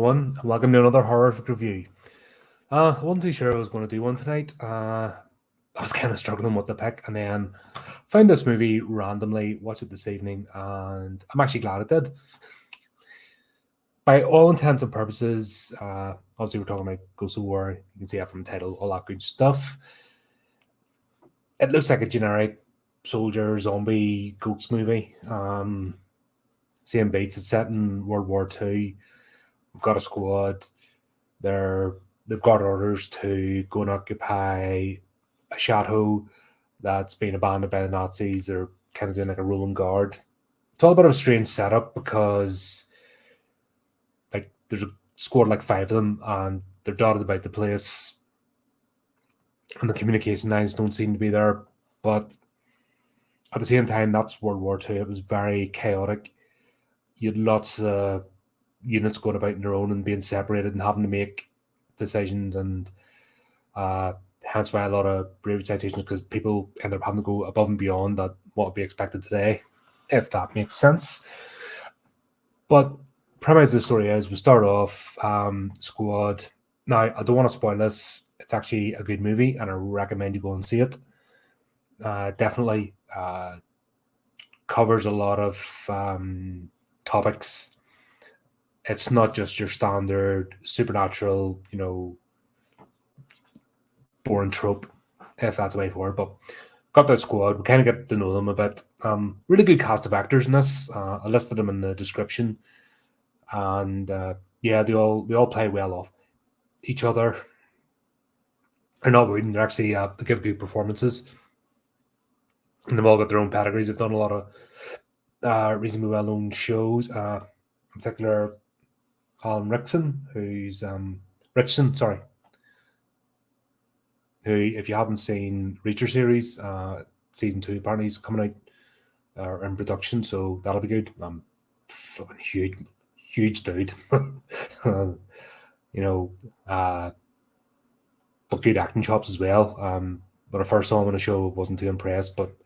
everyone, and welcome to another horrific review. I wasn't too sure I was going to do one tonight. I was kind of struggling with the pick, and then found this movie randomly, watched it this evening, and I'm actually glad I did. By all intents and purposes, obviously we're talking about Ghost of War. You can see that from the title, all that good stuff. It looks like a generic soldier, zombie, ghost movie. Same beats. It's set in World War II. We've got a squad. They've got orders to go and occupy a chateau that's been abandoned by the Nazis. They're kind of doing like a rolling guard. It's all a bit of a strange setup because like there's a squad of like 5 of them and they're dotted about the place and the communication lines don't seem to be there. But at the same time, that's World War II. It was very chaotic. You had lots of units going about on their own and being separated and having to make decisions, and hence why a lot of bravery citations, because people end up having to go above and beyond that what would be expected today, if that makes sense. But premise of the story is we start off squad. Now, I don't want to spoil this. It's actually a good movie, and I recommend you go and see it. Definitely covers a lot of topics. It's not just your standard supernatural, boring trope, if that's the way for it. But got this squad. We kind of get to know them a bit. Really good cast of actors in this. I listed them in the description, and yeah, they all play well off each other. They're not rude. They're actually they give good performances, and they've all got their own pedigrees. They've done a lot of reasonably well-known shows. In particular, Alan Ritchson, who, if you haven't seen Reacher series, season 2 apparently is coming out in production, so that'll be good. Fucking huge dude, but good acting chops as well. When I first saw him on the show, I wasn't too impressed, but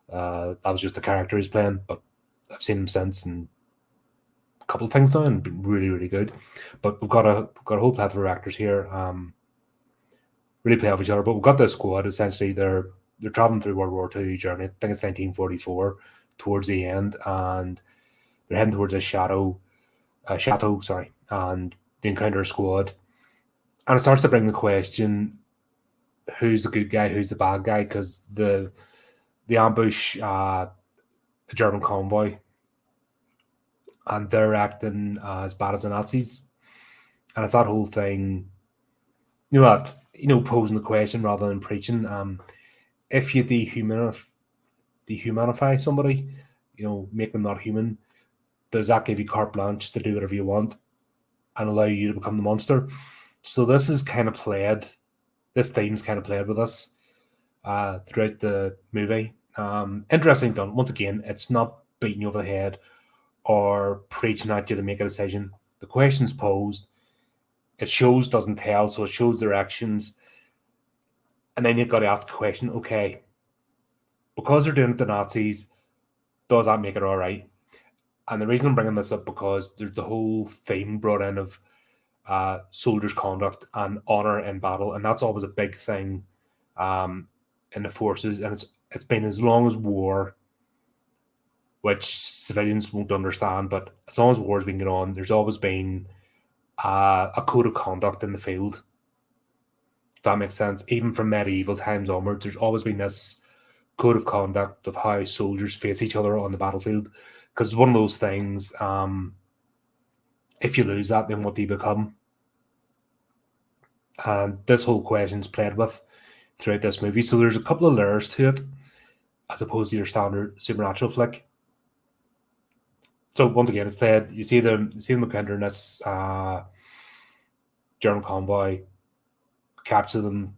that was just the character he's playing. But I've seen him since and a couple of things now, and been really, really good. But we've got a whole plethora of actors here. Really play off each other. But we've got this squad. Essentially, they're traveling through World War II journey. I think it's 1944 towards the end, and they're heading towards a chateau. And they encounter a squad, and it starts to bring the question: who's the good guy, who's the bad guy? Because the ambush a German convoy, and they're acting as bad as the Nazis, and it's that whole thing. Posing the question rather than preaching. If you dehumanify somebody, make them not human, does that give you carte blanche to do whatever you want and allow you to become the monster? So this theme's kind of played with us throughout the movie. Interesting done. Once again, it's not beating you over the head or preaching at you to make a decision. The question's posed. It shows, doesn't tell, so it shows their actions. And then you've got to ask the question, okay, because they're doing it to Nazis, does that make it all right? And the reason I'm bringing this up because there's the whole theme brought in of soldiers' conduct and honor in battle, and that's always a big thing in the forces. And it's been as long as war, which civilians won't understand, but as long as war's been going on, there's always been a code of conduct in the field. If that makes sense. Even from medieval times onwards, there's always been this code of conduct of how soldiers face each other on the battlefield. Because it's one of those things, if you lose that, then what do you become? And this whole question's played with throughout this movie. So there's a couple of layers to it, as opposed to your standard supernatural flick. So once again, it's played. You see them encountering this German convoy, capture them,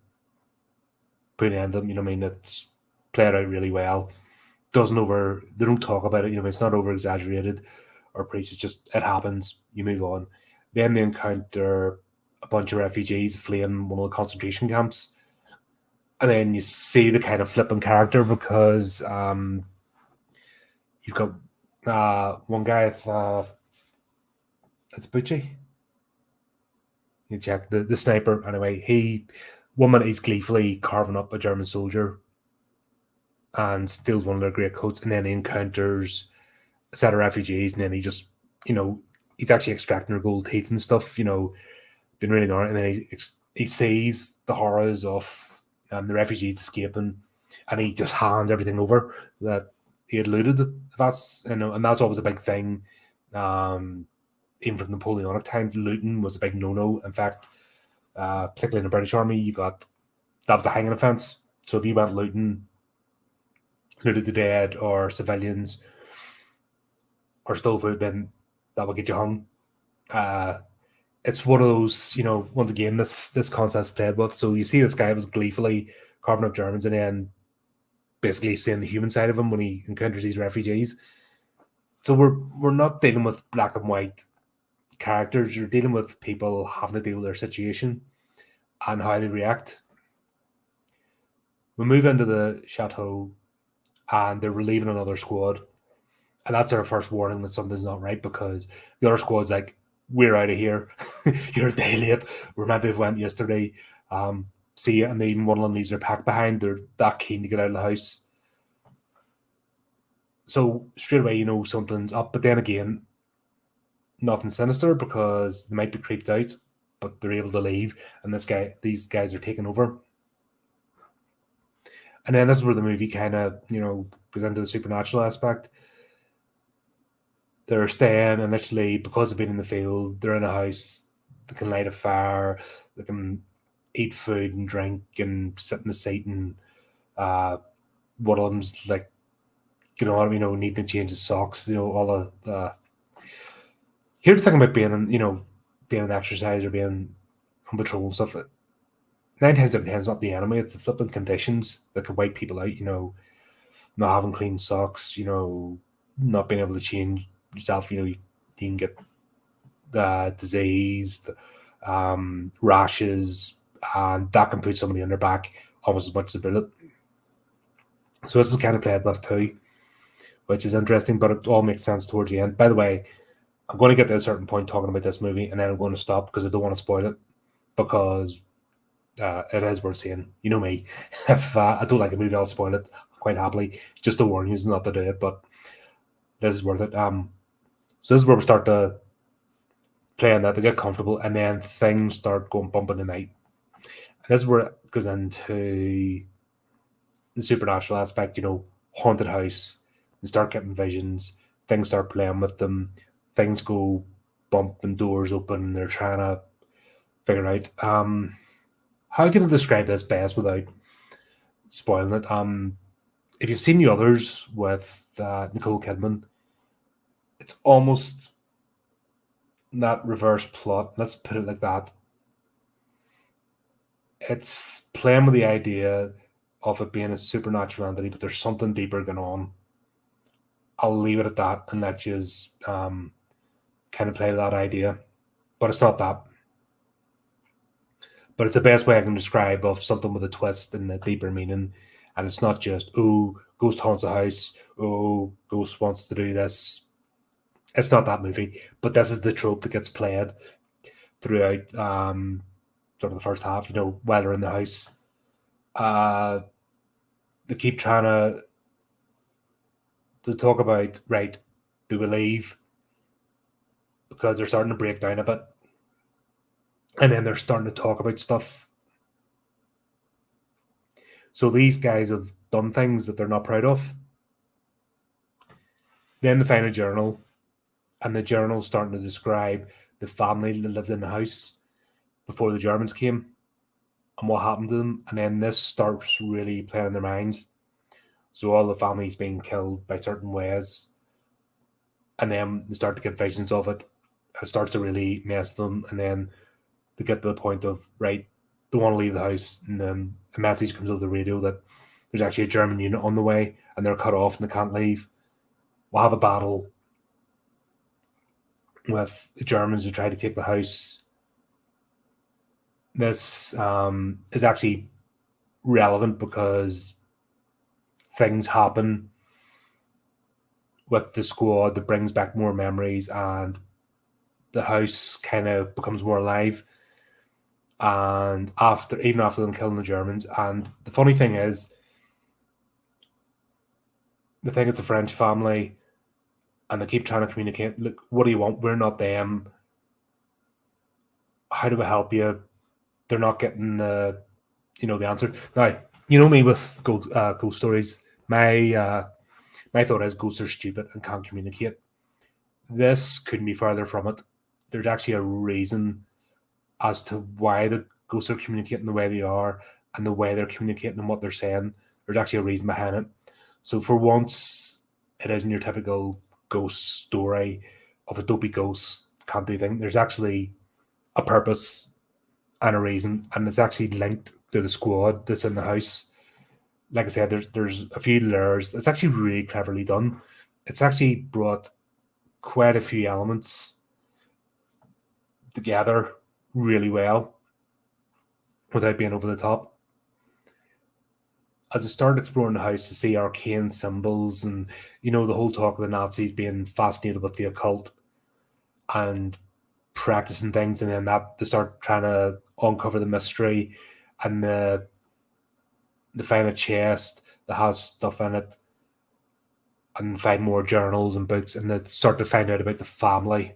put an end to them. It's played out really well. They don't talk about it. It's not over exaggerated or preached. It's just it happens. You move on. Then they encounter a bunch of refugees fleeing one of the concentration camps, and then you see the kind of flipping character because you've got one guy. It's Bucci. You check the sniper. Anyway, one minute he's gleefully carving up a German soldier and steals one of their greatcoats, and then he encounters a set of refugees, and then he just, he's actually extracting their gold teeth and stuff, didn't really know it. And then he sees the horrors of the refugees escaping, and he just hands everything over that he had looted. And that's always a big thing. Even from Napoleonic times, looting was a big no-no. In fact, particularly in the British Army, that was a hanging offence. So if you went looted the dead or civilians or stole food, then that would get you hung. It's one of those, once again, this concept's played with. So you see this guy was gleefully carving up Germans, and then basically seeing the human side of him when he encounters these refugees. So we're not dealing with black and white characters. You're dealing with people having to deal with their situation and how they react. We move into the chateau, and they're relieving another squad. And that's our first warning that something's not right, because the other squad's like, we're out of here. You're a day late. We're meant to have went yesterday. See you. And even one of them leaves their pack behind. They're that keen to get out of the house. So straight away, something's up. But then again, nothing sinister, because they might be creeped out, but they're able to leave. And these guys are taking over. And then this is where the movie kind of, goes into the supernatural aspect. They're staying initially because they've been in the field. They're in a house. They can light a fire. They can eat food and drink and sit in the seat. And one of them's like, needing to change his socks. All of here the thing about being an exercise or being on patrol and stuff. 9 times out of 10, it's not the enemy. It's the flipping conditions that can wipe people out. Not having clean socks. Not being able to change yourself. You can get disease, rashes, and that can put somebody on their back almost as much as a bullet. So this is kind of played with too, which is interesting, but it all makes sense towards the end. By the way, I'm going to get to a certain point talking about this movie, and then I'm going to stop because I don't want to spoil it, because it is worth seeing. You know me. If I don't like a movie, I'll spoil it quite happily, just to warn you not to do it, but this is worth it. So this is where we start to play on that, to get comfortable, and then things start going bump in the night. And this is where it goes into the supernatural aspect, haunted house. They start getting visions, things start playing with them, things go bump and doors open, and they're trying to figure out how can I describe this best without spoiling it. If you've seen the others with Nicole Kidman, it's almost that reverse plot. Let's put it like that. It's playing with the idea of it being a supernatural entity, but there's something deeper going on. I'll leave it at that and let you kind of play that idea. But it's not that. But it's the best way I can describe of something with a twist and a deeper meaning. And it's not just, ghost haunts a house, ghost wants to do this. It's not that movie. But this is the trope that gets played throughout sort of the first half, while they're in the house. They keep trying to talk about, right, do we leave? Because they're starting to break down a bit. And then they're starting to talk about stuff. So these guys have done things that they're not proud of. Then they find a journal, and the journal's starting to describe the family that lived in the house before the Germans came and what happened to them. And then this starts really playing in their minds. So all the families being killed by certain ways. And then they start to get visions of it. It starts to really mess them. And then they get to the point of, right, they want to leave the house. And then a message comes over the radio that there's actually a German unit on the way, and they're cut off and they can't leave. We'll have a battle with the Germans who try to take the house. This is actually relevant because things happen with the squad that brings back more memories, and the house kind of becomes more alive. and even after them killing the Germans. And the funny thing is, they think it's a French family, and they keep trying to communicate. Look, what do you want? We're not them. How do we help you? They're not getting the answer. Now, you know me with ghost stories. My thought is ghosts are stupid and can't communicate. This couldn't be further from it. There's actually a reason as to why the ghosts are communicating the way they are and the way they're communicating and what they're saying. There's actually a reason behind it. So for once, it isn't your typical ghost story of a dopey ghost can't do things. There's actually a purpose and a reason, and it's actually linked to the squad that's in the house. Like I said, there's a few layers. It's actually really cleverly done. It's actually brought quite a few elements together really well without being over the top. As I started exploring the house to see arcane symbols and, the whole talk of the Nazis being fascinated with the occult and practicing things, and then they start trying to uncover the mystery, and they find a chest that has stuff in it, and find more journals and books, and they start to find out about the family.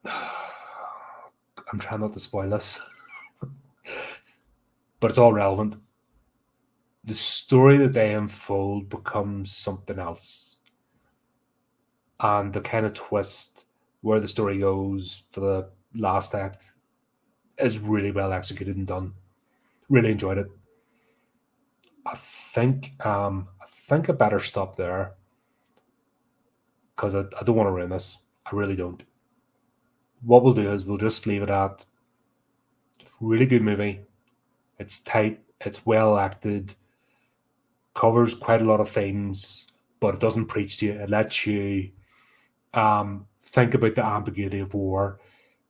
I'm trying not to spoil this, but it's all relevant. The story that they unfold becomes something else. And the kind of twist where the story goes for the last act is really well executed and done. Really enjoyed it. I think I better stop there because I don't want to ruin this. I really don't. What we'll do is we'll just leave it at really good movie. It's tight. It's well acted. Covers quite a lot of themes, but it doesn't preach to you. It lets you think about the ambiguity of war.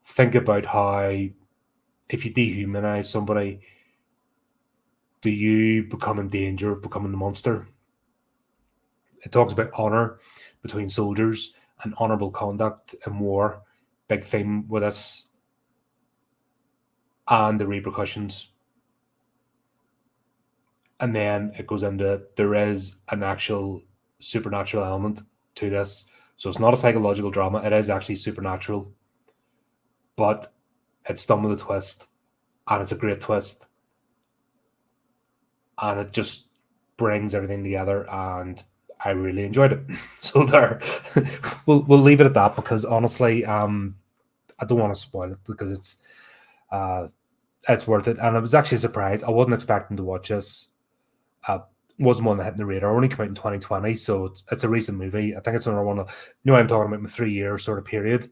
Think about how if you dehumanize somebody, do you become in danger of becoming the monster? It talks about honor between soldiers and honorable conduct in war. Big theme with this. And the repercussions. And then it goes into there is an actual supernatural element to this. So it's not a psychological drama. It is actually supernatural. But it's done with a twist. And it's a great twist. And it just brings everything together, and I really enjoyed it. So there, we'll leave it at that because honestly, I don't want to spoil it because it's worth it. And it was actually a surprise. I wasn't expecting to watch this. Wasn't one that hit the radar. Only came out in 2020, so it's a recent movie. I think it's another one of I'm talking about my 3-year sort of period.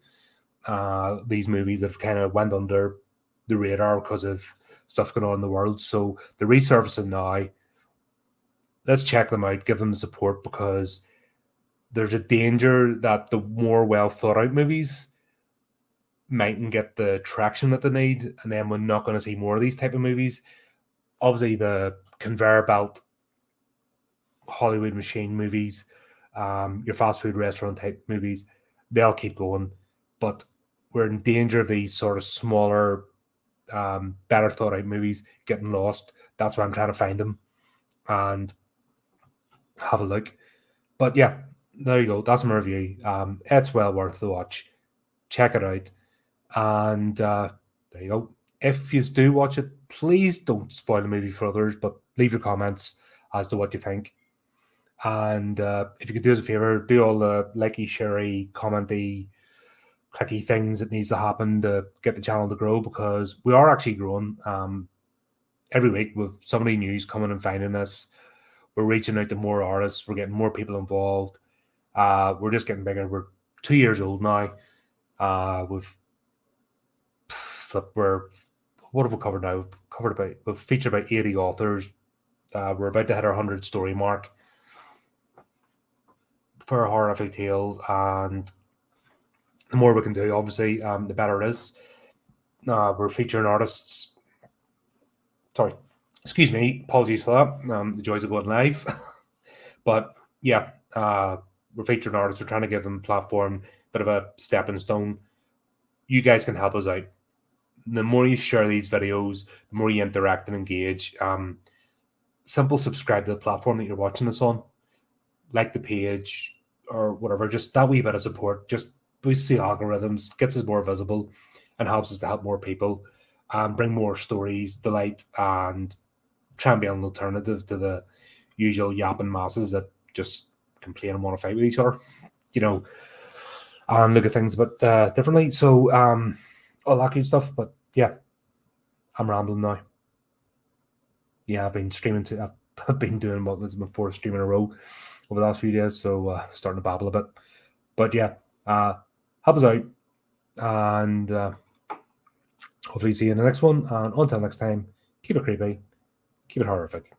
These movies have kind of went under the radar because of stuff going on in the world. So they're resurfacing now. Let's check them out, give them the support, because there's a danger that the more well thought out movies mightn't get the traction that they need, and then we're not going to see more of these type of movies. Obviously, the conveyor belt Hollywood machine movies, your fast food restaurant type movies, they'll keep going, but we're in danger of these sort of smaller, better thought out movies getting lost. That's why I'm trying to find them and have a look. But yeah, there you go. That's my review. It's well worth the watch. Check it out. And there you go. If you do watch it, please don't spoil the movie for others, but leave your comments as to what you think. And if you could do us a favor, do all the likey, sharey, commenty, clicky things that needs to happen to get the channel to grow, because we are actually growing. Every week with somebody news coming and finding us. We're reaching out to more artists. We're getting more people involved. We're just getting bigger. We're 2 years old now. What have we covered now? We've featured about 80 authors. We're about to hit our 100 story mark for horrific tales, and the more we can do, obviously, the better it is. We're featuring artists. Sorry, excuse me. Apologies for that. The joys of going live. But yeah, we're featuring artists. We're trying to give them a platform, bit of a stepping stone. you guys can help us out. The more you share these videos, the more you interact and engage. Simple subscribe to the platform that you're watching this on, like the page or whatever. Just that wee bit of support just boosts the algorithms, gets us more visible, and helps us to help more people, bring more stories to light, and try and be an alternative to the usual yapping masses that just complain and want to fight with each other, and look at things a bit differently. So all that good stuff. But yeah, I'm rambling now. Yeah, I've been streaming too. I've been doing what was my fourth stream in a row over the last few days, so starting to babble a bit. But yeah, help us out, and hopefully see you in the next one. And until next time, keep it creepy, keep it horrific.